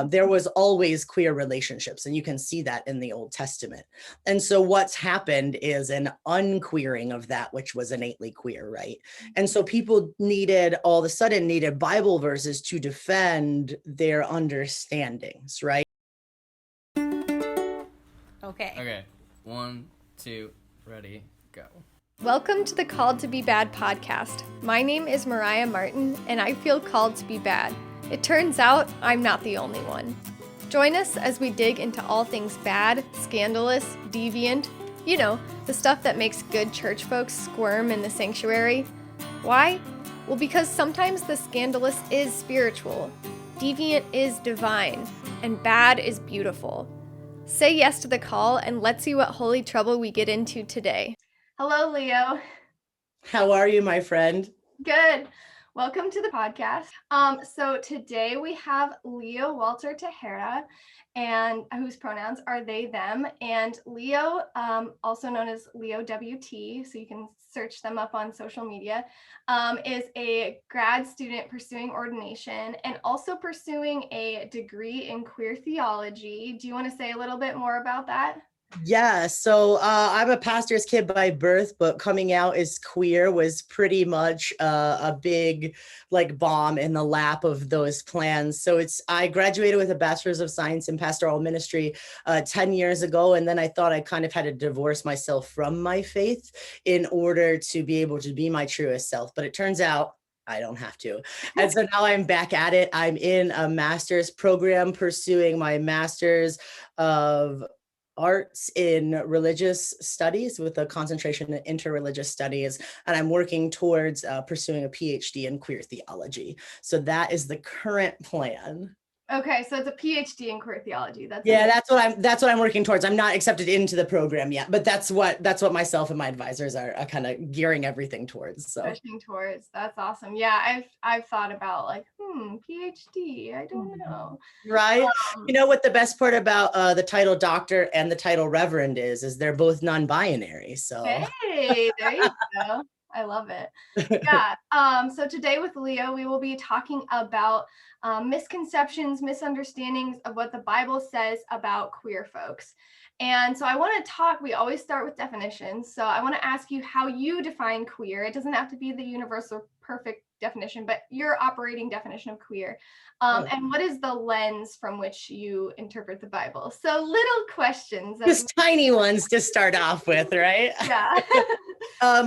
There was always queer relationships, and you can see that in the Old Testament. And so what's happened is an unqueering of that which was innately queer, right? And so people all of a sudden needed Bible verses to defend their understandings, right? Okay. 1, 2, ready, go. Welcome to the Called to Be Bad podcast. My name is Mariah Martin, and I feel called to be bad. It turns out I'm not the only one. Join us as we dig into all things bad, scandalous, deviant, you know, the stuff that makes good church folks squirm in the sanctuary. Why? Well, because sometimes the scandalous is spiritual, deviant is divine, and bad is beautiful. Say yes to the call, and let's see what holy trouble we get into today. Hello, Leo. How are you, my friend? Good. Welcome to the podcast. So today we have Leo Wolter Tejera, and whose pronouns are they, them, and Leo, also known as Leo WT, so you can search them up on social media, is a grad student pursuing ordination and also pursuing a degree in queer theology. Do you want to say a little bit more about that? Yeah, so I'm a pastor's kid by birth, but coming out as queer was pretty much a big bomb in the lap of those plans. So I graduated with a bachelor's of science in pastoral ministry 10 years ago, and then I thought I kind of had to divorce myself from my faith in order to be able to be my truest self. But it turns out I don't have to. And so now I'm back at it. I'm in a master's program pursuing my master's of arts in religious studies with a concentration in interreligious studies. And I'm working towards pursuing a PhD in queer theology. So that is the current plan. Okay, so it's a PhD in queer theology. That's what I'm working towards. I'm not accepted into the program yet, but that's what myself and my advisors are kind of gearing everything towards. So pushing towards. That's awesome. Yeah, I've thought about PhD. I don't know. Right. You know what the best part about the title doctor and the title reverend is they're both non-binary. So hey, there you go. I love it. Yeah. So today with Leo, we will be talking about misconceptions, misunderstandings of what the Bible says about queer folks. And so I want to talk, we always start with definitions. So I want to ask you how you define queer. It doesn't have to be the universal perfect definition, but your operating definition of queer. And what is the lens from which you interpret the Bible? So little questions. Just tiny ones to start off with, right? Yeah.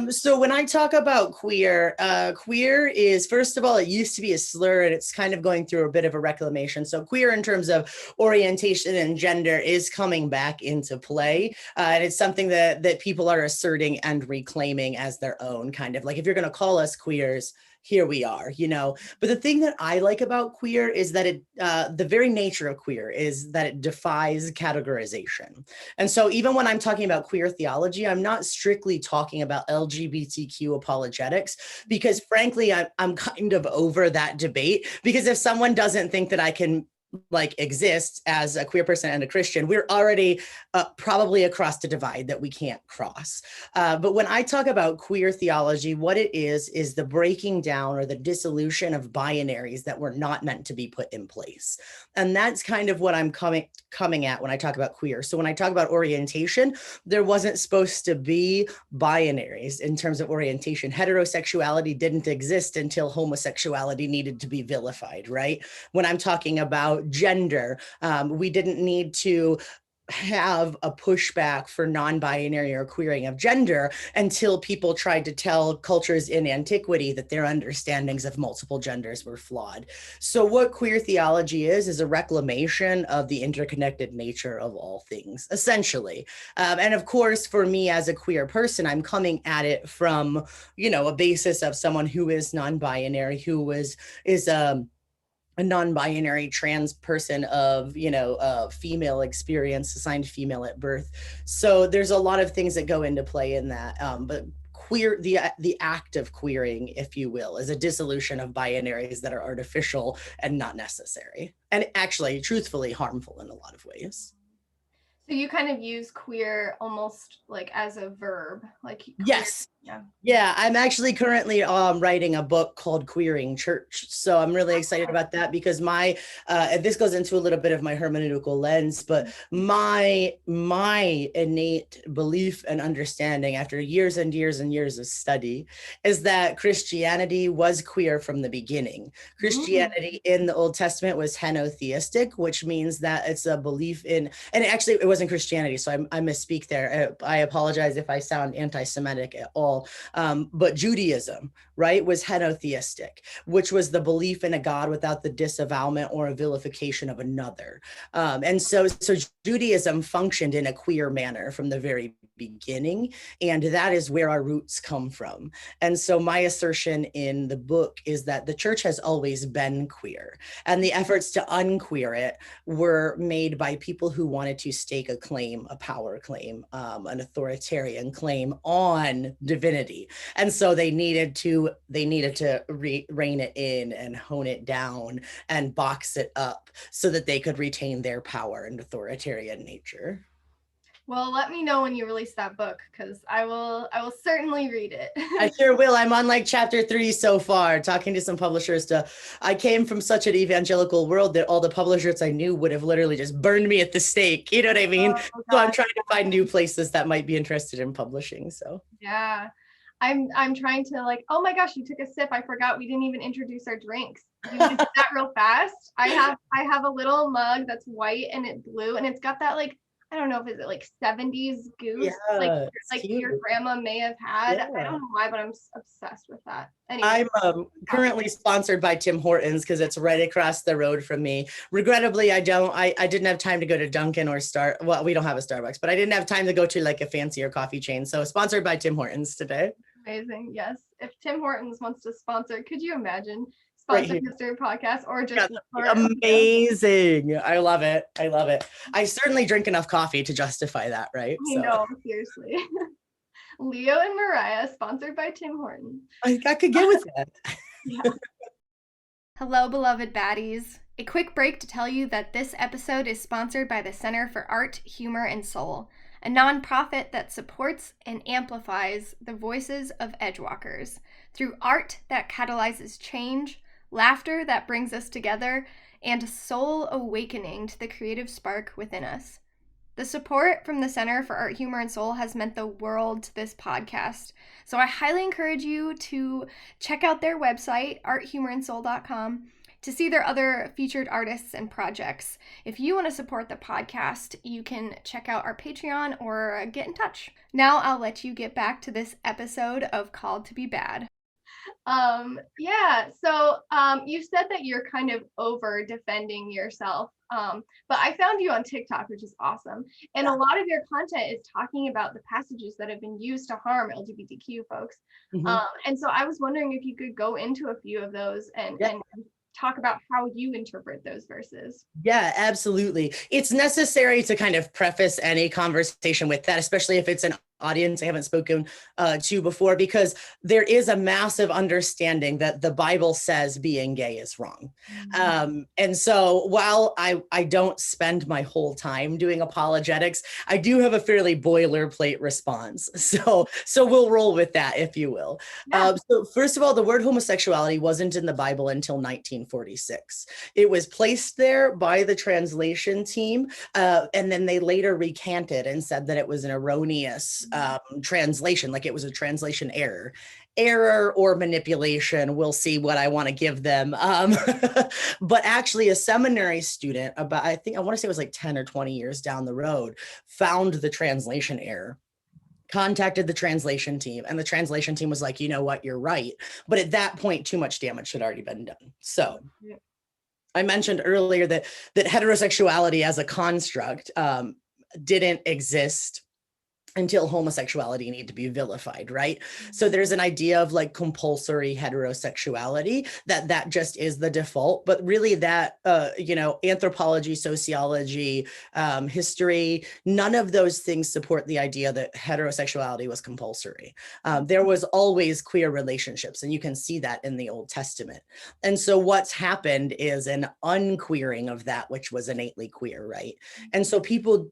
So when I talk about queer, queer is, first of all, it used to be a slur and it's kind of going through a bit of a reclamation. So queer in terms of orientation and gender is coming back into play. And it's something that people are asserting and reclaiming as their own, kind of like, if you're going to call us queers, here we are, you know. But the thing that I like about queer is that the very nature of queer is that it defies categorization. And so even when I'm talking about queer theology, I'm not strictly talking about LGBTQ apologetics, because frankly, I'm kind of over that debate, because if someone doesn't think that I can exist as a queer person and a Christian, we're already probably across the divide that we can't cross. But when I talk about queer theology, what it is the breaking down or the dissolution of binaries that were not meant to be put in place. And that's kind of what I'm coming at when I talk about queer. So when I talk about orientation, there wasn't supposed to be binaries in terms of orientation. Heterosexuality didn't exist until homosexuality needed to be vilified, right? When I'm talking about gender, we didn't need to have a pushback for non-binary or queering of gender until people tried to tell cultures in antiquity that their understandings of multiple genders were flawed. So what queer theology is a reclamation of the interconnected nature of all things, essentially. And of course, for me as a queer person, I'm coming at it from, a basis of someone who is non-binary, who is a non-binary trans person of, female experience, assigned female at birth. So there's a lot of things that go into play in that. But queer, the act of queering, if you will, is a dissolution of binaries that are artificial and not necessary. And actually, truthfully, harmful in a lot of ways. So you kind of use queer almost like as a verb, like yes. Yeah, I'm actually currently writing a book called Queering Church. So I'm really excited about that because this goes into a little bit of my hermeneutical lens, but my innate belief and understanding after years and years and years of study is that Christianity was queer from the beginning. Christianity in the Old Testament was henotheistic, which means that it's a belief in, and actually it wasn't Christianity, so I misspeak there. I apologize if I sound anti-Semitic at all. But Judaism, right, was henotheistic, which was the belief in a God without the disavowalment or a vilification of another. And so Judaism functioned in a queer manner from the very beginning, and that is where our roots come from. And so my assertion in the book is that the church has always been queer, and the efforts to unqueer it were made by people who wanted to stake a claim, a power claim, an authoritarian claim on divinity. And so they needed to rein it in and hone it down and box it up so that they could retain their power and authoritarian nature. Well, let me know when you release that book, because I will certainly read it. I sure will. I'm on like chapter 3 so far, talking to some publishers. I came from such an evangelical world that all the publishers I knew would have literally just burned me at the stake. You know what I mean? So I'm trying to find new places that might be interested in publishing. So yeah, I'm trying to, like, oh my gosh, you took a sip. I forgot we didn't even introduce our drinks. You want to do that real fast? I have a little mug that's white and it's blue, and it's got that, like, I don't know if it's like 70s goose, like your grandma may have had. Yeah. I don't know why, but I'm obsessed with that. Anyway. I'm currently sponsored by Tim Hortons because it's right across the road from me. Regrettably, I didn't have time to go to Dunkin' or well, we don't have a Starbucks, but I didn't have time to go to like a fancier coffee chain. So sponsored by Tim Hortons today. Amazing. Yes. If Tim Hortons wants to sponsor, could you imagine? Sponsor History Podcast or just amazing. I love it. I certainly drink enough coffee to justify that, right? You know, seriously. Leo and Mariah, sponsored by Tim Hortons. I could get with that. Yeah. Hello, beloved baddies. A quick break to tell you that this episode is sponsored by the Center for Art, Humor, and Soul, a nonprofit that supports and amplifies the voices of edgewalkers through art that catalyzes change, laughter that brings us together, and soul awakening to the creative spark within us. The support from the Center for Art, Humor, and Soul has meant the world to this podcast, so I highly encourage you to check out their website, arthumorandsoul.com, to see their other featured artists and projects. If you want to support the podcast, you can check out our Patreon or get in touch. Now I'll let you get back to this episode of Called to Be Bad. So you said that you're kind of over defending yourself, but I found you on TikTok, which is awesome. And a lot of your content is talking about the passages that have been used to harm LGBTQ folks. And so I was wondering if you could go into a few of those and talk about how you interpret those verses. Yeah, absolutely. It's necessary to kind of preface any conversation with that, especially if it's an audience I haven't spoken to before, because there is a massive understanding that the Bible says being gay is wrong. And so while I don't spend my whole time doing apologetics, I do have a fairly boilerplate response. So we'll roll with that, if you will. So first of all, the word homosexuality wasn't in the Bible until 1946. It was placed there by the translation team, and then they later recanted and said that it was an erroneous translation, like it was a translation error or manipulation. We'll see what I want to give them. But actually a seminary student about, I want to say it was like 10 or 20 years down the road, found the translation error, contacted the translation team, and the translation team was like, you know what, you're right. But at that point, too much damage had already been done. So I mentioned earlier that heterosexuality as a construct didn't exist until homosexuality needed to be vilified, right? So there's an idea of like compulsory heterosexuality, that just is the default, but really that, anthropology, sociology, history, none of those things support the idea that heterosexuality was compulsory. There was always queer relationships, and you can see that in the Old Testament. And so what's happened is an unqueering of that which was innately queer, right? And so people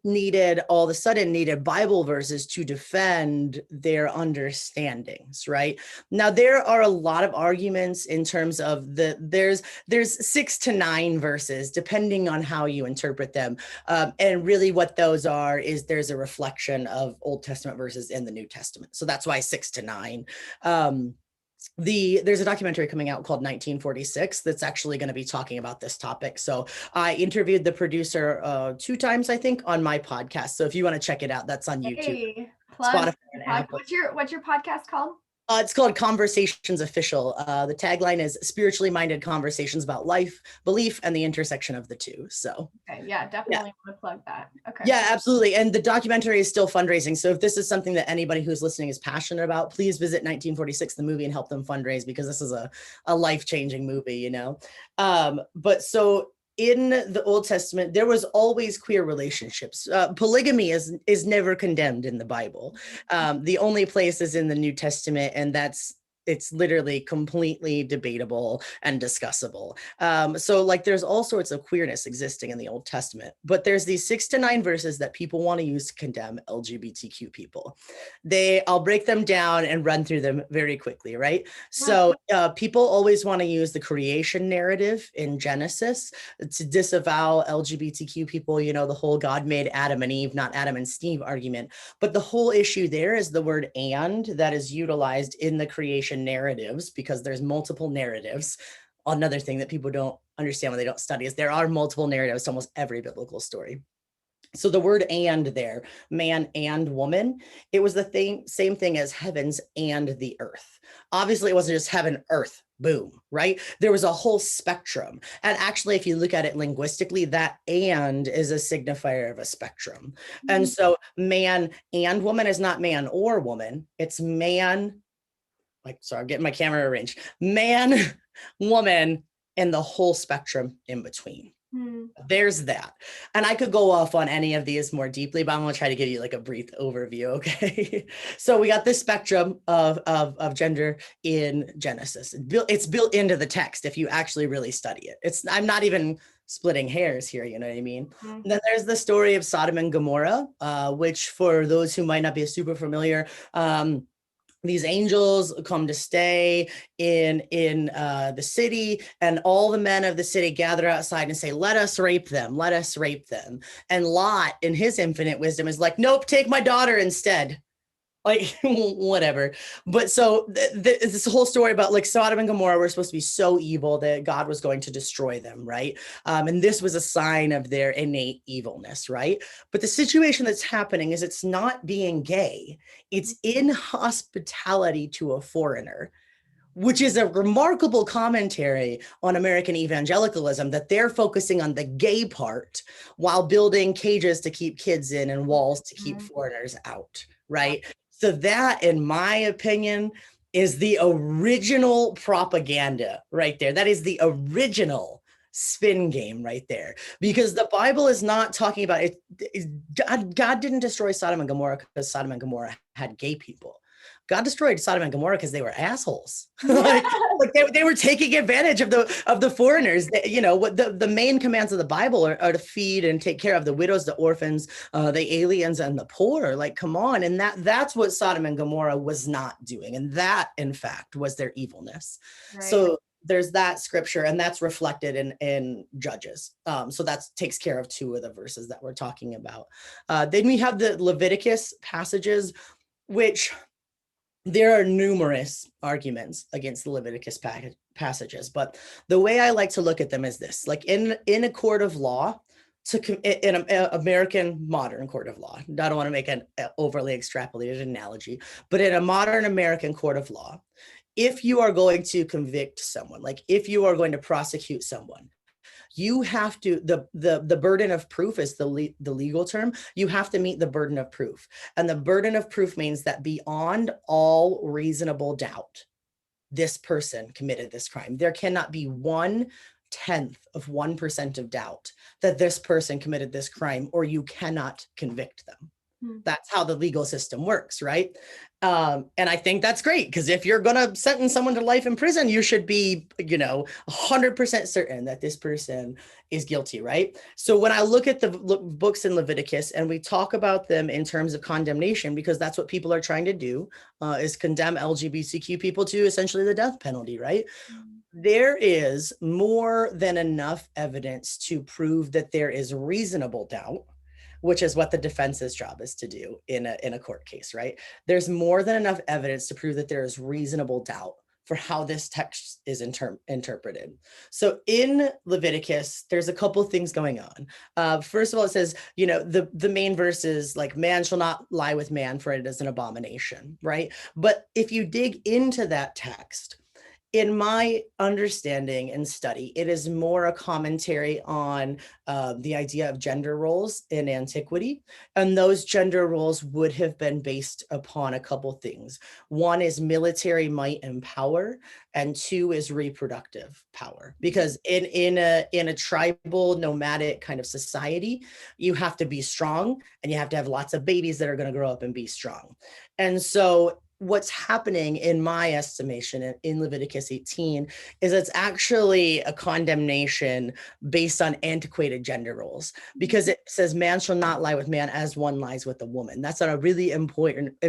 all of a sudden needed Bible verses is to defend their understandings, right? Now, there are a lot of arguments in terms of there's 6 to 9 verses, depending on how you interpret them. And really what those are is there's a reflection of Old Testament verses in the New Testament. So that's why 6 to 9. There's a documentary coming out called 1946 that's actually going to be talking about this topic. So I interviewed the producer 2 times, I think, on my podcast. So if you want to check it out, that's on YouTube, Spotify, and Apple. What's your podcast called? It's called Conversations Official. The tagline is spiritually minded conversations about life, belief, and the intersection of the two. So, okay, yeah, definitely want to plug that. Okay. Yeah, absolutely. And the documentary is still fundraising. So if this is something that anybody who's listening is passionate about, please visit 1946, the movie, and help them fundraise, because this is a life-changing movie, you know? But so in the Old Testament, there was always queer relationships. Polygamy is never condemned in the Bible. The only place is in the New Testament, and it's literally completely debatable and discussable. So like there's all sorts of queerness existing in the Old Testament, but there's these 6 to 9 verses that people want to use to condemn LGBTQ people. I'll break them down and run through them very quickly, right? So people always want to use the creation narrative in Genesis to disavow LGBTQ people, you know, the whole God made Adam and Eve, not Adam and Steve argument. But the whole issue there is the word "and" that is utilized in the creation narratives, because there's multiple narratives. Another thing that people don't understand when they don't study is there are multiple narratives to almost every biblical story. So the word "and" there, man and woman, it was the same thing as heavens and the earth. Obviously, it wasn't just heaven, earth, boom, right? There was a whole spectrum. And actually, if you look at it linguistically, that "and" is a signifier of a spectrum. Mm-hmm. And so man and woman is not man or woman. It's man, sorry, I'm getting my camera arranged. Man, woman, and the whole spectrum in between. There's that. And I could go off on any of these more deeply, but I'm going to try to give you like a brief overview. Okay. So we got this spectrum of gender in Genesis. It's built into the text if you actually really study it. I'm not even splitting hairs here, you know what I mean? Mm-hmm. Then there's the story of Sodom and Gomorrah, which for those who might not be super familiar, these angels come to stay in the city, and all the men of the city gather outside and say, let us rape them. Let us rape them. And Lot, in his infinite wisdom, is like, nope, take my daughter instead. Like, whatever. But so this whole story about like Sodom and Gomorrah were supposed to be so evil that God was going to destroy them, right? And this was a sign of their innate evilness, right? But the situation that's happening is it's not being gay. It's inhospitality to a foreigner, which is a remarkable commentary on American evangelicalism, that they're focusing on the gay part while building cages to keep kids in and walls to keep foreigners out, right? So that, in my opinion, is the original propaganda right there. That is the original spin game right there, because the Bible is not talking about it. God didn't destroy Sodom and Gomorrah because Sodom and Gomorrah had gay people. God destroyed Sodom and Gomorrah because they were assholes. like they were taking advantage of the foreigners. You know, what the main commands of the Bible are to feed and take care of the widows, the orphans, the aliens, and the poor. Like, come on. And that's what Sodom and Gomorrah was not doing. And that, in fact, was their evilness. Right. So there's that scripture, and that's reflected in Judges. So that takes care of 2 of the verses that we're talking about. Then we have the Leviticus passages, which there are numerous arguments against the Leviticus passages, but the way I like to look at them is this: like in a court of law, in an American modern court of law, I don't want to make an overly extrapolated analogy, but in a modern American court of law, if you are going to convict someone, like if you are going to prosecute someone, you have to, the burden of proof is the legal term. You have to meet the burden of proof. And the burden of proof means that beyond all reasonable doubt, this person committed this crime. There cannot be 1/10 of 1% of doubt that this person committed this crime, or you cannot convict them. That's how the legal system works, right? And I think that's great, because if you're going to sentence someone to life in prison, you should be, 100% certain that this person is guilty, right? So when I look at the books in Leviticus and we talk about them in terms of condemnation, because that's what people are trying to do, is condemn LGBTQ people to essentially the death penalty, right? There is more than enough evidence to prove that there is reasonable doubt, which is what the defense's job is to do in a court case, right? There's more than enough evidence to prove that there is reasonable doubt for how this text is interpreted. So in Leviticus, there's a couple of things going on. First of all, it says, the main verse is like, man shall not lie with man, for it is an abomination, right? But if you dig into that text, in my understanding and study, it is more a commentary on the idea of gender roles in antiquity. And those gender roles would have been based upon a couple things. One is military might and power, and two is reproductive power. Because in a tribal nomadic kind of society, you have to be strong and you have to have lots of babies that are going to grow up and be strong. And so what's happening, in my estimation, in Leviticus 18 is it's actually a condemnation based on antiquated gender roles, because it says man shall not lie with man as one lies with a woman. That's a really important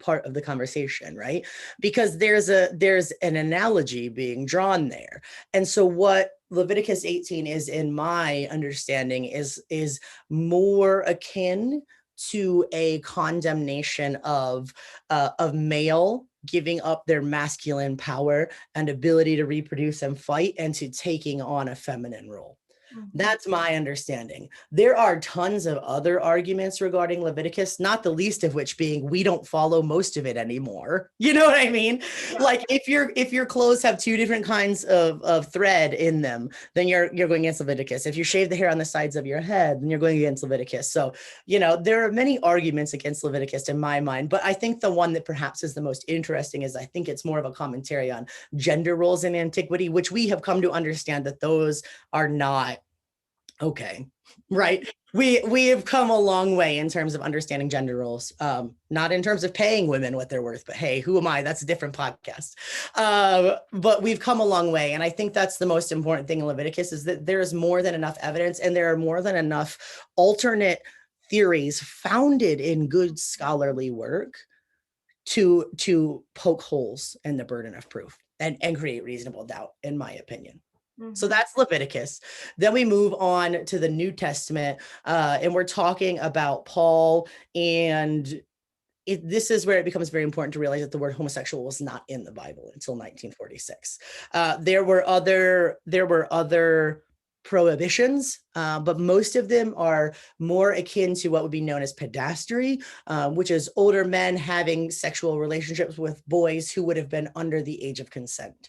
part of the conversation, right? Because there's an analogy being drawn there. And so what Leviticus 18 is, in my understanding, is more akin to a condemnation of male giving up their masculine power and ability to reproduce and fight, and to taking on a feminine role. That's my understanding. There are tons of other arguments regarding Leviticus, not the least of which being we don't follow most of it anymore. You know what I mean? Yeah. Like if your clothes have two different kinds of thread in them, then you're going against Leviticus. If you shave the hair on the sides of your head, then you're going against Leviticus. So, there are many arguments against Leviticus in my mind, but I think the one that perhaps is the most interesting is I think it's more of a commentary on gender roles in antiquity, which we have come to understand that those are not okay, right? We have come a long way in terms of understanding gender roles, not in terms of paying women what they're worth, but hey, who am I? That's a different podcast. But we've come a long way. And I think that's the most important thing in Leviticus, is that there is more than enough evidence, and there are more than enough alternate theories founded in good scholarly work to poke holes in the burden of proof and create reasonable doubt, in my opinion. So that's Leviticus. Then we move on to the New Testament, and we're talking about Paul. And this is where it becomes very important to realize that the word homosexual was not in the Bible until 1946. There were other prohibitions, but most of them are more akin to what would be known as pedastry, which is older men having sexual relationships with boys who would have been under the age of consent.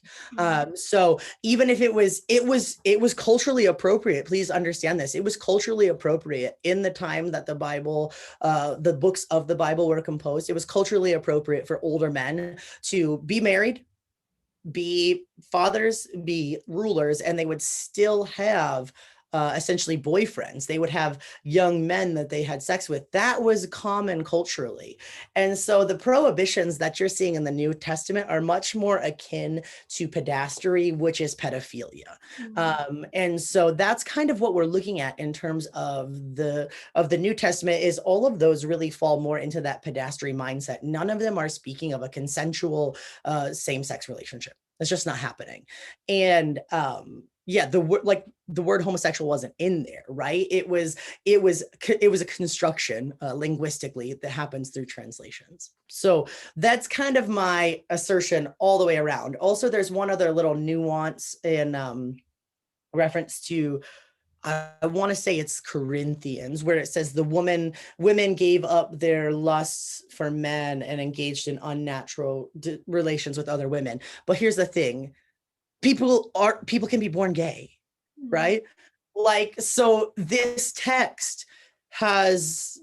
So even if it was culturally appropriate, please understand this, it was culturally appropriate in the time that the Bible, the books of the Bible were composed. It was culturally appropriate for older men to be married, be fathers, be rulers, and they would still have essentially boyfriends. They would have young men that they had sex with. That was common culturally. And so the prohibitions that you're seeing in the New Testament are much more akin to pedastry, which is pedophilia. And so that's kind of what we're looking at in terms of the New Testament, is all of those really fall more into that pedastry mindset. None of them are speaking of a consensual same-sex relationship. It's just not happening. And the word homosexual wasn't in there, right? It was a construction linguistically that happens through translations. So that's kind of my assertion all the way around. Also, there's one other little nuance in reference to, I want to say it's Corinthians, where it says women gave up their lusts for men and engaged in unnatural relations with other women. But here's the thing. People can be born gay, right? Like, so this text has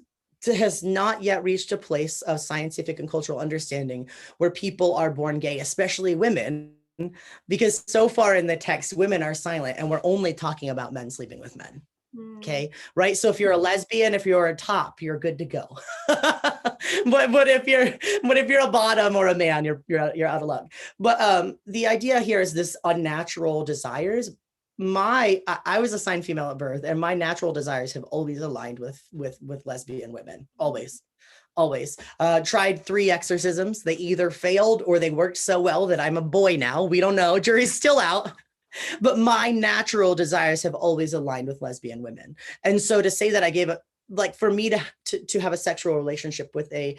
not yet reached a place of scientific and cultural understanding where people are born gay, especially women, because so far in the text, women are silent and we're only talking about men sleeping with men. Okay. Right. So if you're a lesbian, if you're a top, you're good to go. but if you're a bottom or a man, you're out of luck. But the idea here is this unnatural desires. I was assigned female at birth, and my natural desires have always aligned with lesbian women. Always. Tried 3 exorcisms. They either failed or they worked so well that I'm a boy now. We don't know. Jury's still out. But my natural desires have always aligned with lesbian women. And so to say that I gave for me to have a sexual relationship with a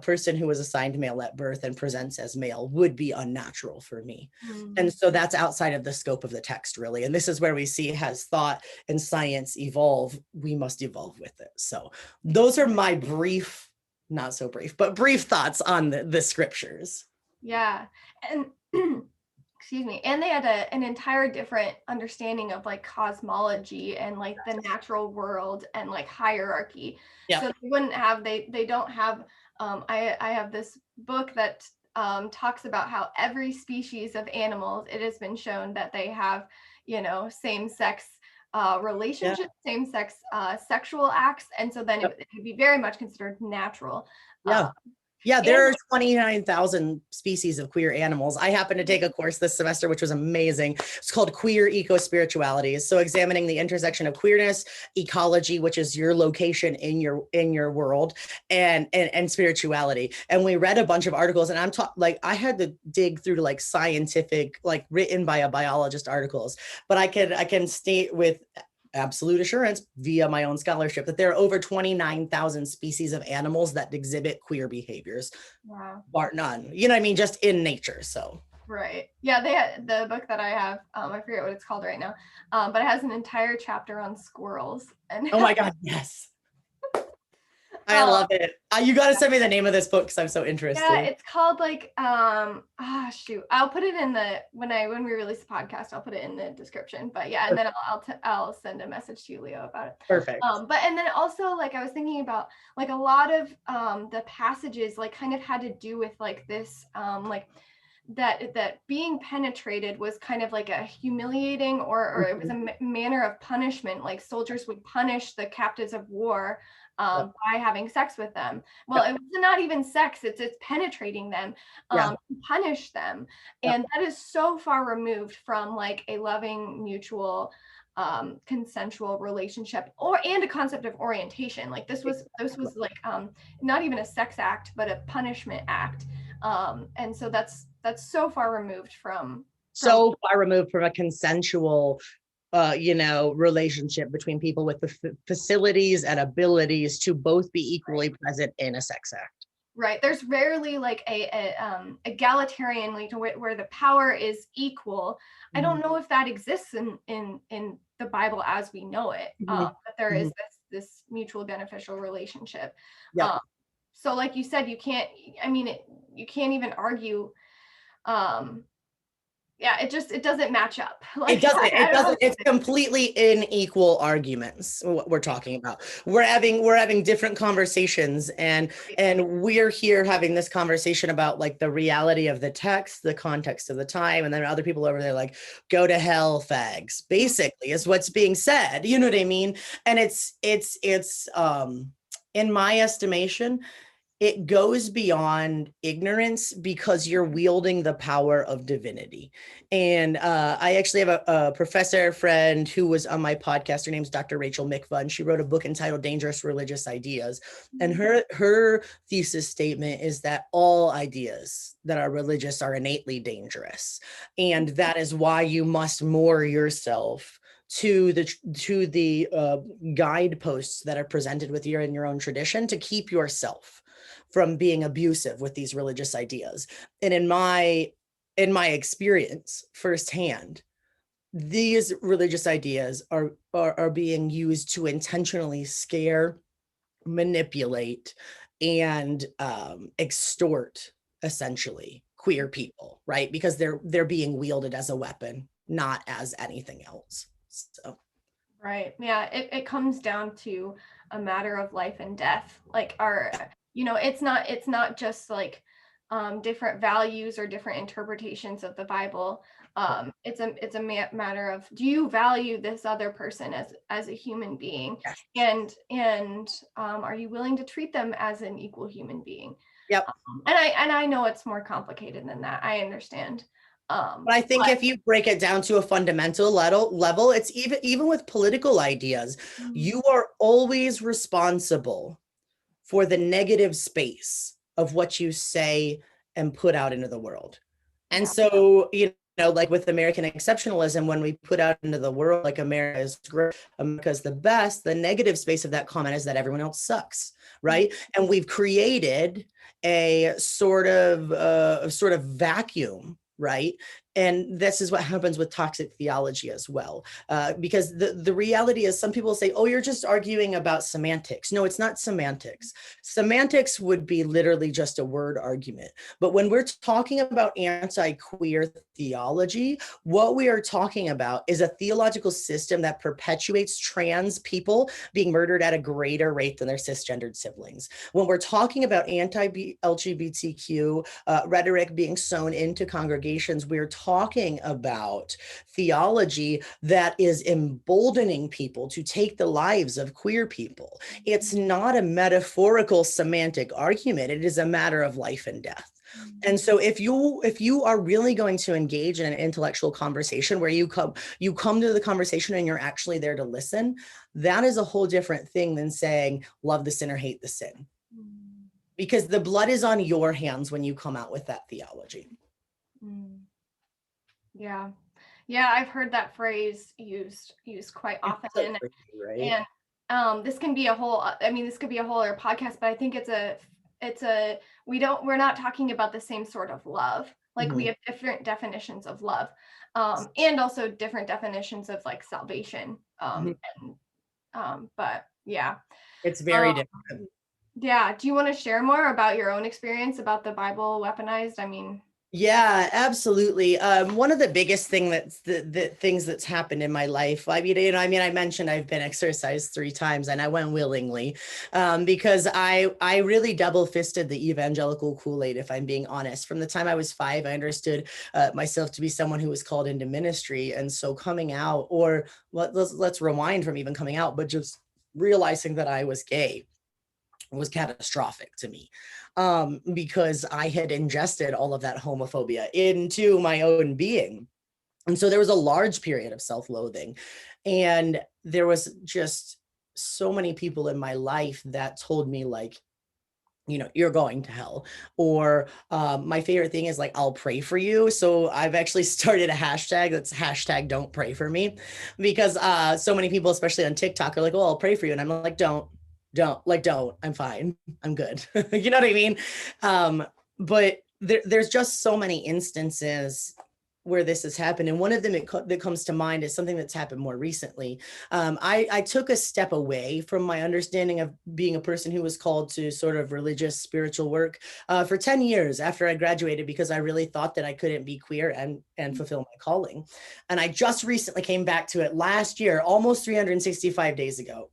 person who was assigned male at birth and presents as male would be unnatural for me. And so that's outside of the scope of the text, really. And this is where we see, as thought and science evolve, we must evolve with it. So those are my brief, not so brief, but brief thoughts on the scriptures. Yeah. And excuse me. And they had an entire different understanding of like cosmology and like the natural world and like hierarchy. Yeah. So they wouldn't have, they don't have, I have this book that talks about how every species of animals, it has been shown that they have, same-sex relationships, same-sex sexual acts. And so then it would be very much considered natural. Yeah, there are 29,000 species of queer animals. I happened to take a course this semester, which was amazing. It's called Queer Eco-Spirituality. So examining the intersection of queerness, ecology, which is your location in your world, and spirituality. And we read a bunch of articles, and I had to dig through to scientific, written by a biologist articles, but I can state with absolute assurance via my own scholarship that there are over 29,000 species of animals that exhibit queer behaviors. Wow. Bar none. You know what I mean? Just in nature. So. Right. Yeah, they had the book that I have, I forget what it's called right now, but it has an entire chapter on squirrels. And oh my God, yes. I love it. You got to send me the name of this book because I'm so interested. Yeah, it's called shoot. I'll put it in when we release the podcast, I'll put it in the description. But yeah, and then I'll send a message to you, Leo, about it. Perfect. And then also I was thinking about a lot of the passages kind of had to do with this that being penetrated was kind of a humiliating or it was a manner of punishment. Like soldiers would punish the captives of war by having sex with them. Well, it was not even sex, it's penetrating them to punish them. And that is so far removed from a loving, mutual, consensual relationship and a concept of orientation. This was not even a sex act, but a punishment act. And so that's so far removed from a consensual relationship between people with the facilities and abilities to both be equally present in a sex act. Right. There's rarely a egalitarian where the power is equal. I don't know if that exists in the Bible as we know it, but there is this mutual beneficial relationship. Yeah. So like you said, you can't even argue. It doesn't match up. It doesn't. It's completely unequal arguments. What we're talking about. We're having different conversations, and we're here having this conversation about the reality of the text, the context of the time, and then other people over there go to hell, fags. Basically, is what's being said. You know what I mean? And it's in my estimation, it goes beyond ignorance because you're wielding the power of divinity. And I actually have a professor friend who was on my podcast. Her name's Dr. Rachel Mikva, and she wrote a book entitled Dangerous Religious Ideas. And her thesis statement is that all ideas that are religious are innately dangerous. And that is why you must moor yourself to the guideposts that are presented with you in your own tradition to keep yourself from being abusive with these religious ideas. And in my experience firsthand, these religious ideas are being used to intentionally scare, manipulate, and extort essentially queer people, right? Because they're being wielded as a weapon, not as anything else. So right. Yeah, it comes down to a matter of life and death. It's not just different values or different interpretations of the Bible. It's a matter of, do you value this other person as a human being? Yes. And are you willing to treat them as an equal human being? Yep. And I know it's more complicated than that. I understand. But I think if you break it down to a fundamental level, it's even with political ideas, you are always responsible for the negative space of what you say and put out into the world. And so, like with American exceptionalism, when we put out into the world, like America is great, America's the best, the negative space of that comment is that everyone else sucks, right? And we've created a sort of vacuum, right? And this is what happens with toxic theology as well. Because the reality is, some people say, oh, you're just arguing about semantics. No, it's not semantics. Semantics would be literally just a word argument. But when we're talking about anti-queer theology, what we are talking about is a theological system that perpetuates trans people being murdered at a greater rate than their cisgendered siblings. When we're talking about anti-LGBTQ rhetoric being sown into congregations, we're talking about theology that is emboldening people to take the lives of queer people. It's not a metaphorical semantic argument. It is a matter of life and death. And so if you are really going to engage in an intellectual conversation where you come to the conversation and you're actually there to listen, that is a whole different thing than saying love the sin or hate the sin. Because the blood is on your hands when you come out with that theology. Yeah. Yeah, I've heard that phrase used quite often. So crazy, right? And this can be a whole, this could be a whole other podcast, but I think we're not talking about the same sort of love. Like we have different definitions of love, and also different definitions of like salvation. But yeah. It's very different. Yeah. Do you want to share more about your own experience about the Bible weaponized? Yeah, absolutely. One of the biggest things that's happened in my life. I mentioned I've been exorcised 3 times, and I went willingly, because I really double fisted the evangelical Kool-Aid, if I'm being honest. From the time I was 5, I understood myself to be someone who was called into ministry, and so coming out, or let's rewind from even coming out, but just realizing that I was gay was catastrophic to me, because I had ingested all of that homophobia into my own being. And so there was a large period of self-loathing, and there was just so many people in my life that told me, like, you're going to hell. Or my favorite thing is, like, I'll pray for you. So I've actually started a hashtag that's #don't pray for me, because so many people, especially on TikTok, are like, oh, I'll pray for you. And I'm like, don't, I'm fine. I'm good. You know what I mean? But there's just so many instances where this has happened. And one of them that comes to mind is something that's happened more recently. I took a step away from my understanding of being a person who was called to sort of religious, spiritual work for 10 years after I graduated, because I really thought that I couldn't be queer and fulfill my calling. And I just recently came back to it last year, almost 365 days ago.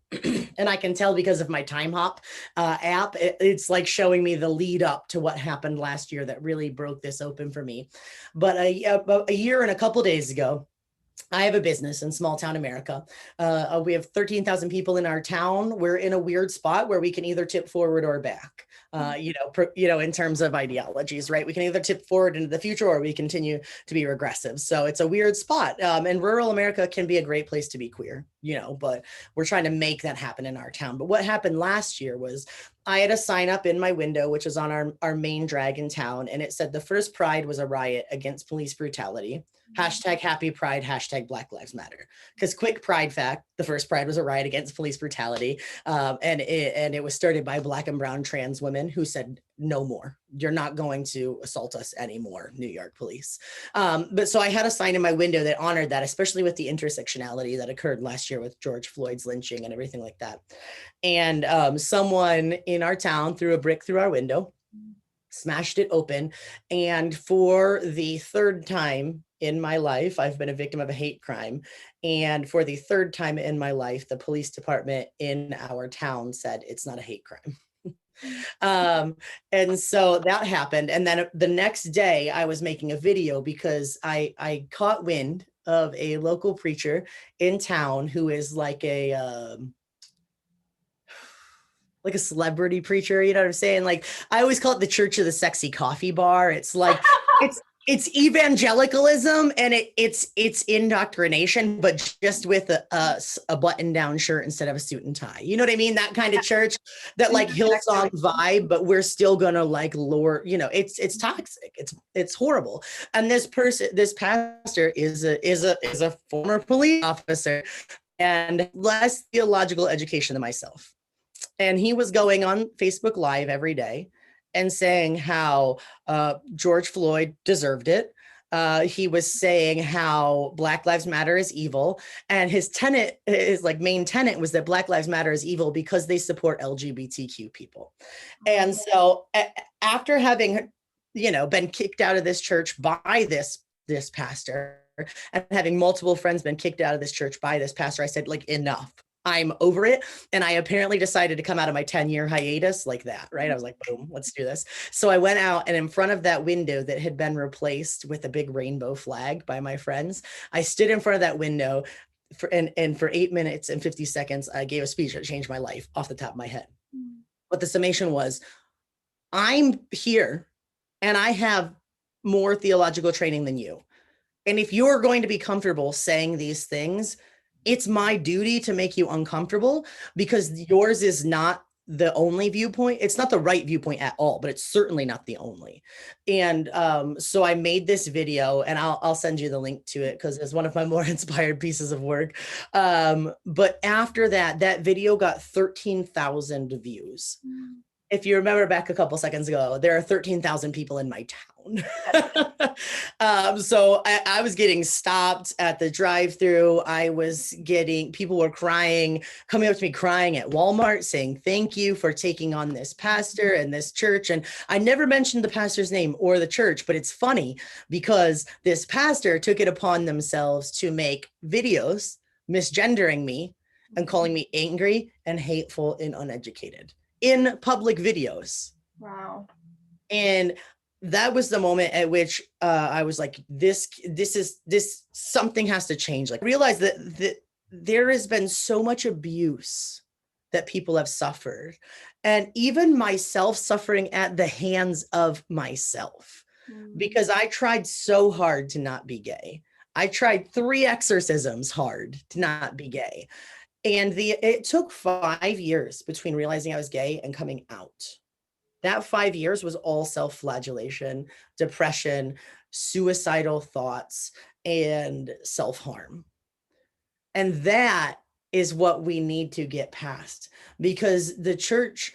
And I can tell because of my Time Hop app, it's like showing me the lead up to what happened last year that really broke this open for me. But a year and a couple days ago, I have a business in small town America. We have 13,000 people in our town. We're in a weird spot where we can either tip forward or back, in terms of ideologies, right? We can either tip forward into the future or we continue to be regressive. So it's a weird spot. And rural America can be a great place to be queer, but we're trying to make that happen in our town. But what happened last year was I had a sign up in my window, which is on our main drag in town. And it said the first Pride was a riot against police brutality. #happy Pride, #Black Lives Matter. Because quick Pride fact, the first Pride was a riot against police brutality. And it was started by Black and brown trans women who said, no more. You're not going to assault us anymore, New York police. But so I had a sign in my window that honored that, especially with the intersectionality that occurred last year with George Floyd's lynching and everything like that. And someone in our town threw a brick through our window, smashed it open. And for the 3rd time in my life, I've been a victim of a hate crime. And for the 3rd time in my life, the police department in our town said it's not a hate crime. And so that happened. And then the next day I was making a video because I caught wind of a local preacher in town who is like a celebrity preacher, you know what I'm saying? Like, I always call it the Church of the Sexy Coffee Bar. It's like, it's evangelicalism and it's indoctrination, but just with a button down shirt instead of a suit and tie. You know what I mean? That kind of church, that like Hillsong vibe, but we're still gonna like lower, you know, it's toxic. It's horrible. And this pastor is a former police officer and less theological education than myself. And he was going on Facebook Live every day and saying how George Floyd deserved it. He was saying how Black Lives Matter is evil. And his main tenet was that Black Lives Matter is evil because they support LGBTQ people. And so after having, been kicked out of this church by this pastor, and having multiple friends been kicked out of this church by this pastor, I said, like, enough. I'm over it. And I apparently decided to come out of my 10-year hiatus like that, right? I was like, boom, let's do this. So I went out, and in front of that window that had been replaced with a big rainbow flag by my friends, I stood in front of that window for 8 minutes and 50 seconds, I gave a speech that changed my life off the top of my head. But the summation was, I'm here and I have more theological training than you. And if you're going to be comfortable saying these things, it's my duty to make you uncomfortable, because yours is not the only viewpoint. It's not the right viewpoint at all, but it's certainly not the only. And so I made this video, and I'll send you the link to it because it's one of my more inspired pieces of work. But after that video got 13,000 views. If you remember back a couple seconds ago, there are 13,000 people in my town. So I was getting stopped at the drive-through. People were crying, coming up to me crying at Walmart saying, thank you for taking on this pastor and this church. And I never mentioned the pastor's name or the church, but it's funny because this pastor took it upon themselves to make videos misgendering me and calling me angry and hateful and uneducated in public videos. Wow. And that was the moment at which I was like, this something has to change. Like, realize that there has been so much abuse that people have suffered, and even myself suffering at the hands of myself, because I tried so hard to not be gay. I tried 3 exorcisms hard to not be gay. And it took 5 years between realizing I was gay and coming out. That 5 years was all self-flagellation, depression, suicidal thoughts, and self-harm. And that is what we need to get past, because the church,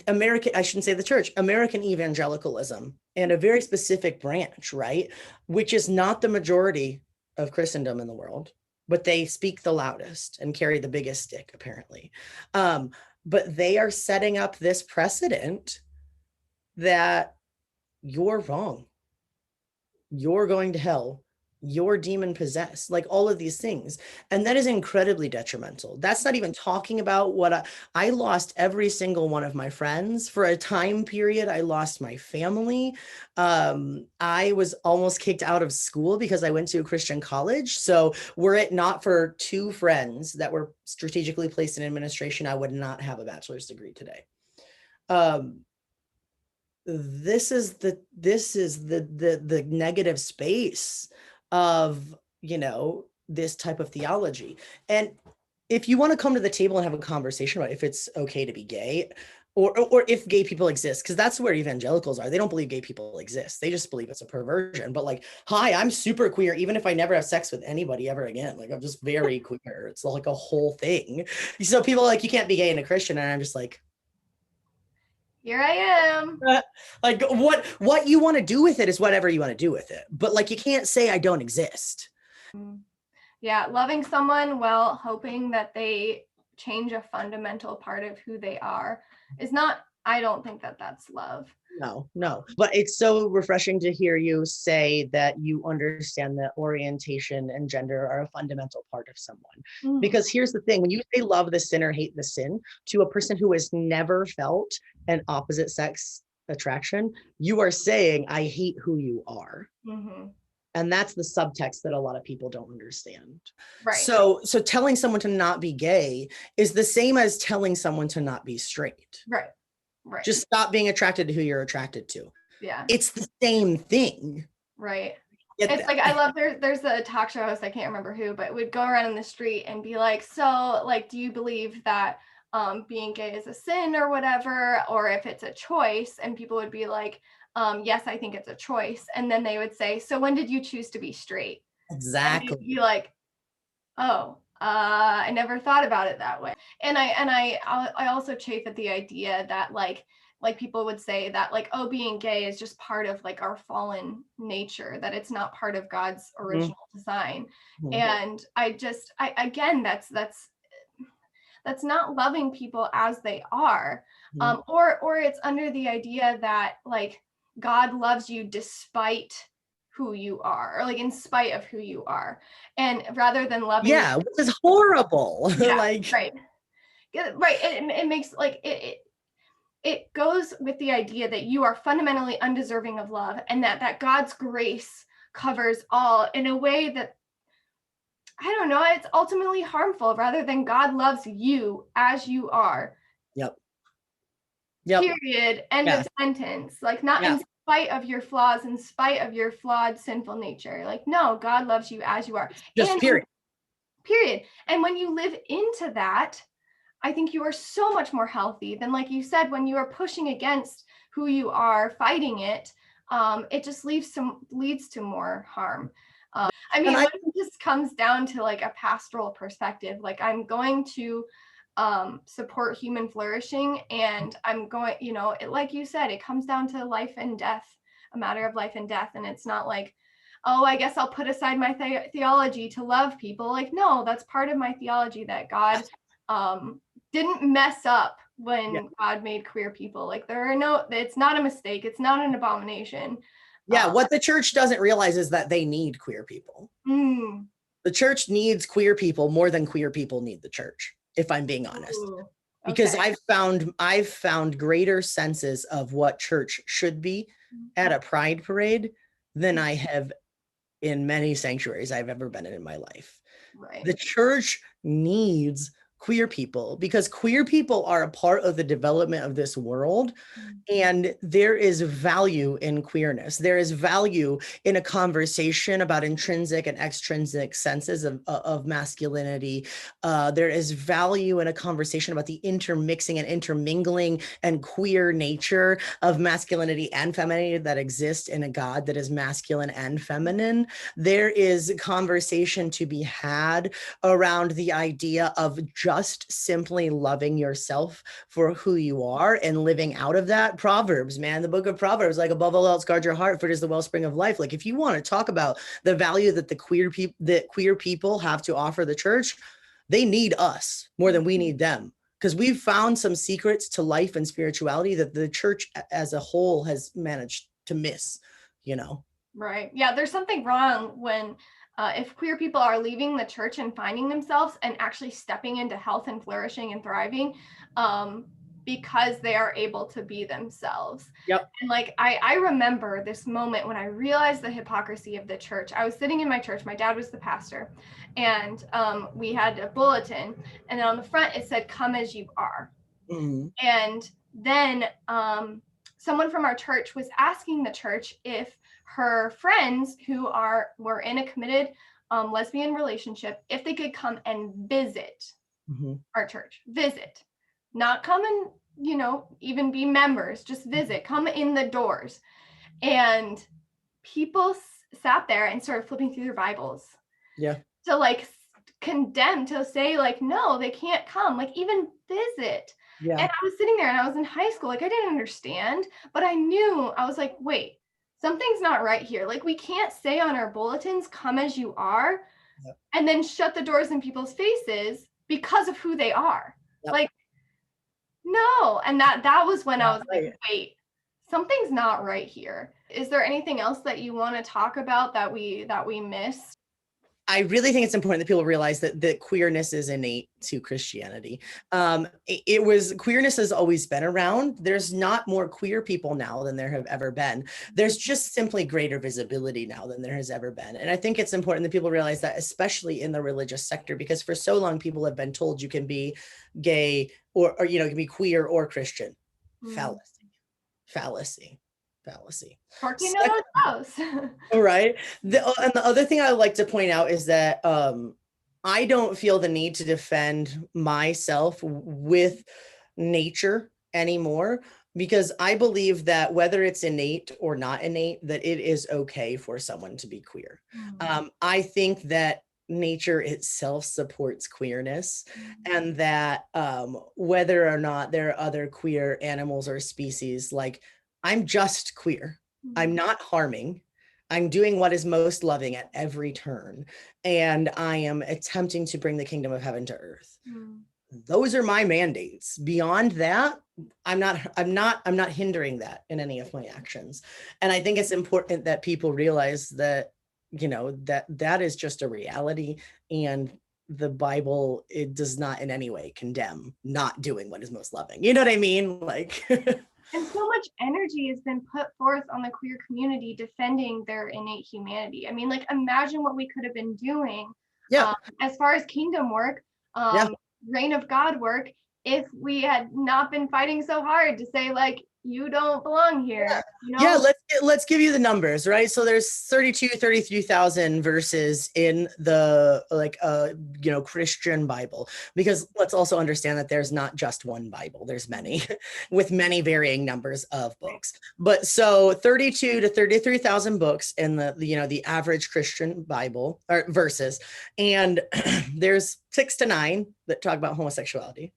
American evangelicalism, and a very specific branch, right, which is not the majority of Christendom in the world, but they speak the loudest and carry the biggest stick, apparently. But they are setting up this precedent that you're wrong. You're going to hell. You're demon possessed, like all of these things. And that is incredibly detrimental. That's not even talking about what I lost every single one of my friends for a time period. I lost my family. I was almost kicked out of school because I went to a Christian college. So were it not for 2 friends that were strategically placed in administration, I would not have a bachelor's degree today. This is the negative space of, this type of theology. And if you want to come to the table and have a conversation about if it's okay to be gay, or if gay people exist, because that's where evangelicals are. They don't believe gay people exist. They just believe it's a perversion. But like, hi, I'm super queer, even if I never have sex with anybody ever again. Like, I'm just very queer. It's like a whole thing. So people are like, you can't be gay and a Christian. And I'm just like, here I am. Like, what you want to do with it is whatever you want to do with it. But like, you can't say I don't exist. Yeah, loving someone while hoping that they change a fundamental part of who they are is not I don't think that that's love. No. But it's so refreshing to hear you say that you understand that orientation and gender are a fundamental part of someone. Because here's the thing, when you say love the sin or hate the sin to a person who has never felt an opposite sex attraction, you are saying, I hate who you are. And that's the subtext that a lot of people don't understand. Right. So telling someone to not be gay is the same as telling someone to not be straight. Right. Just stop being attracted to who you're attracted to. Yeah. It's the same thing. Right. It's like, I love, there's a talk show host, I can't remember who, but would go around in the street and be like, so like, do you believe that being gay is a sin or whatever, or if it's a choice? And people would be like, yes, I think it's a choice. And then they would say, so when did you choose to be straight? Exactly. And you'd be like, oh, I never thought about it that way. And I also chafe at the idea that like people would say that like, oh, being gay is just part of like our fallen nature, that it's not part of God's original design. And I again, that's not loving people as they are. Or it's under the idea that like God loves you despite who you are, or like in spite of who you are, and rather than loving you, which is horrible. Like right. It makes like it goes with the idea that you are fundamentally undeserving of love, and that God's grace covers all in a way that, I don't know, it's ultimately harmful, rather than God loves you as you are. Yep. Period. End of sentence. Like not in spite of your flaws, in spite of your flawed, sinful nature. Like, no, God loves you as you are. Just period. And when you live into that, I think you are so much more healthy than, like you said, when you are pushing against who you are, fighting it, it just leads to more harm. I mean, when it just comes down to like a pastoral perspective, like I'm going to support human flourishing, and I'm going, like you said, it comes down to life and death, a matter of life and death. And it's not like, oh, I guess I'll put aside my theology to love people. Like, no, that's part of my theology, that God didn't mess up when God made queer people. Like it's not a mistake. It's not an abomination. What the church doesn't realize is that they need queer people. The church needs queer people more than queer people need the church, if I'm being honest. Because I've found greater senses of what church should be at a pride parade than I have in many sanctuaries I've ever been in my life. Right. The church needs queer people because queer people are a part of the development of this world. And there is value in queerness. There is value in a conversation about intrinsic and extrinsic senses of masculinity. There is value in a conversation about the intermixing and intermingling and queer nature of masculinity and femininity that exists in a God that is masculine and feminine. There is conversation to be had around the idea of just simply loving yourself for who you are and living out of that. Proverbs, man, the book of Proverbs, like above all else, guard your heart, for it is the wellspring of life. Like if you want to talk about the value that queer people have to offer the church, they need us more than we need them. Because we've found some secrets to life and spirituality that the church as a whole has managed to miss, Right. Yeah, there's something wrong when if queer people are leaving the church and finding themselves and actually stepping into health and flourishing and thriving because they are able to be themselves. Yep. And like, I remember this moment when I realized the hypocrisy of the church. I was sitting in my church. My dad was the pastor, and we had a bulletin, and then on the front it said, "Come as you are." And then someone from our church was asking the church if her friends who were in a committed lesbian relationship, if they could come and visit our church, not come and, even be members, just visit, come in the doors. And people sat there and started flipping through their Bibles. Yeah. To like condemn, to say like, no, they can't come, like even visit. Yeah. And I was sitting there and I was in high school, like I didn't understand, but I knew, I was like, wait, something's not right here. Like we can't say on our bulletins, "Come as you are," and then shut the doors in people's faces because of who they are. Like No. And that was when I was Right. like, wait, something's not right here. Is there anything else that you want to talk about that we missed? I really think it's important that people realize that queerness is innate to Christianity. Queerness has always been around. There's not more queer people now than there have ever been. There's just simply greater visibility now than there has ever been. And I think it's important that people realize that, especially in the religious sector, because for so long people have been told you can be gay or you can be queer or Christian. Fallacy. Working on those house. All right. And the other thing I would like to point out is that I don't feel the need to defend myself with nature anymore, because I believe that whether it's innate or not innate, that it is okay for someone to be queer. I think that nature itself supports queerness, and that whether or not there are other queer animals or species, like, I'm just queer. I'm not harming. I'm doing what is most loving at every turn. And I am attempting to bring the kingdom of heaven to earth. Those are my mandates. Beyond that, I'm not hindering that in any of my actions. And I think it's important that people realize that, that is just a reality. And the Bible, it does not in any way condemn not doing what is most loving. You know what I mean? Like, and so much energy has been put forth on the queer community defending their innate humanity. I mean, like, imagine what we could have been doing as far as kingdom work, reign of God work, if we had not been fighting so hard to say, like, you don't belong here. Let's give you the numbers, right? So there's 33,000 verses in the Christian Bible, because let's also understand that there's not just one Bible, there's many with many varying numbers of books. But so 32 to 33,000 books in the average Christian Bible, or verses, and there's 6 to 9 that talk about homosexuality.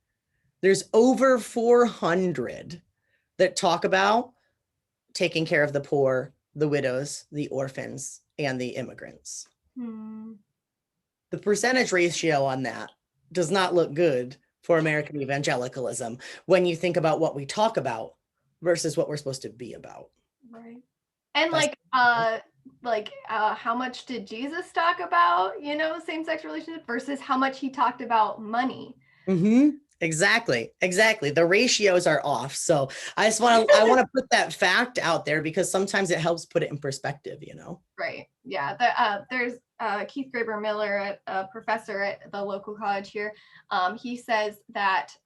There's over 400 that talk about taking care of the poor, the widows, the orphans, and the immigrants. The percentage ratio on that does not look good for American evangelicalism when you think about what we talk about versus what we're supposed to be about. Right. And how much did Jesus talk about, same-sex relationship versus how much he talked about money? Exactly. The ratios are off. So I want to put that fact out there, because sometimes it helps put it in perspective, Right. Yeah. There's Keith Graber Miller, a professor at the local college here. He says that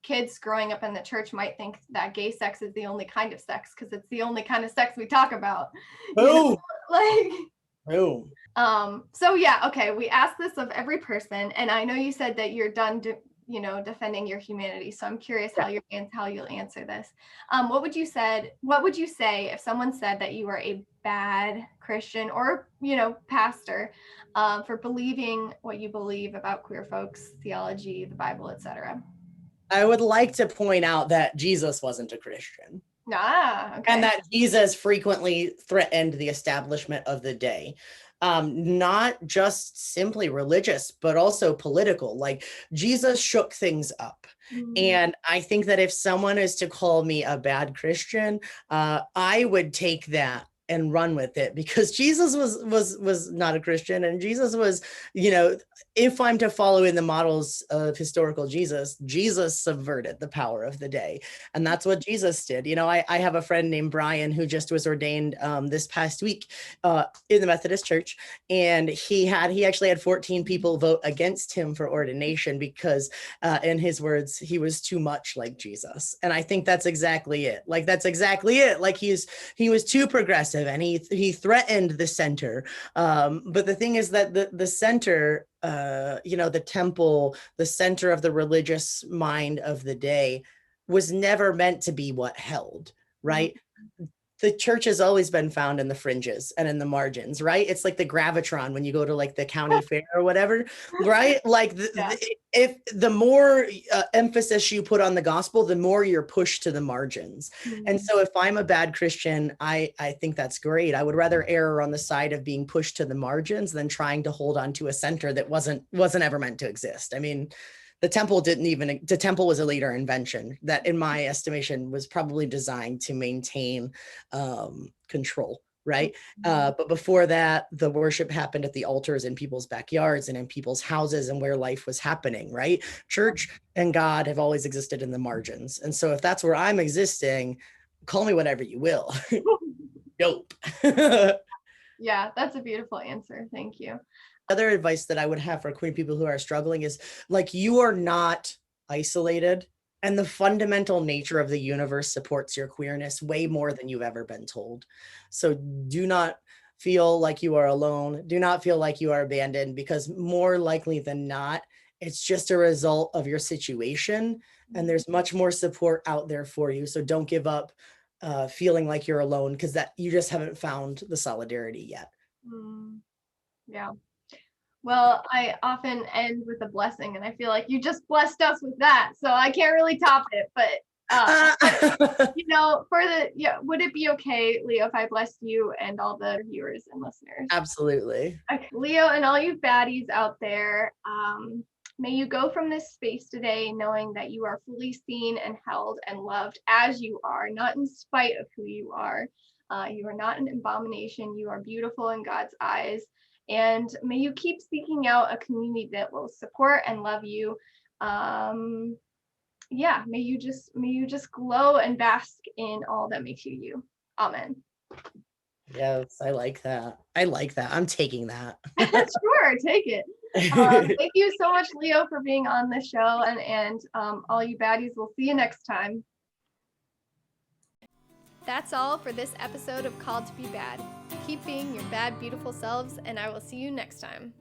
kids growing up in the church might think that gay sex is the only kind of sex because it's the only kind of sex we talk about. So yeah, okay. We asked this of every person, and I know you said that you're done defending your humanity. So I'm curious how you'll answer this. What would you say if someone said that you are a bad Christian or, pastor for believing what you believe about queer folks, theology, the Bible, etc.? I would like to point out that Jesus wasn't a Christian. Okay. And that Jesus frequently threatened the establishment of the day. Not just simply religious, but also political. Like, Jesus shook things up. And I think that if someone is to call me a bad Christian, I would take that and run with it, because Jesus was not a Christian, and Jesus was, if I'm to follow in the models of historical Jesus subverted the power of the day. And that's what Jesus did. I have a friend named Brian who just was ordained this past week in the Methodist Church. And he actually had 14 people vote against him for ordination because in his words, he was too much like Jesus. And I think that's exactly it. Like, he was too progressive, and he threatened the center. But the thing is that the center, the temple, the center of the religious mind of the day, was never meant to be what held, right? The church has always been found in the fringes and in the margins, right? It's like the gravitron when you go to like the county fair or whatever, right? Like if the more emphasis you put on the gospel, the more you're pushed to the margins. And so if I'm a bad Christian, I think that's great. I would rather err on the side of being pushed to the margins than trying to hold on to a center that wasn't ever meant to exist. I mean, The temple was a later invention that, in my estimation, was probably designed to maintain control, right? But before that, the worship happened at the altars in people's backyards and in people's houses and where life was happening, right? Church and God have always existed in the margins. And so if that's where I'm existing, call me whatever you will. Dope. Yeah, that's a beautiful answer. Thank you. Other advice that I would have for queer people who are struggling is, like, you are not isolated, and the fundamental nature of the universe supports your queerness way more than you've ever been told. So do not feel like you are alone. Do not feel like you are abandoned, because more likely than not, it's just a result of your situation, and there's much more support out there for you. So don't give up feeling like you're alone, because that you just haven't found the solidarity yet. Yeah. Well, I often end with a blessing, and I feel like you just blessed us with that, so I can't really top it. But would it be okay, Leo, if I blessed you and all the viewers and listeners? Absolutely. Okay. Leo, and all you baddies out there, may you go from this space today knowing that you are fully seen and held and loved as you are, not in spite of who you are. You are not an abomination. You are beautiful in God's eyes. And may you keep seeking out a community that will support and love you. May you just glow and bask in all that makes you you. Amen. Yes, I like that. I'm taking that. Sure, take it. Thank you so much, Leo, for being on the show, and all you baddies, we'll see you next time. That's all for this episode of Called to Be Bad. Keep being your bad, beautiful selves, and I will see you next time.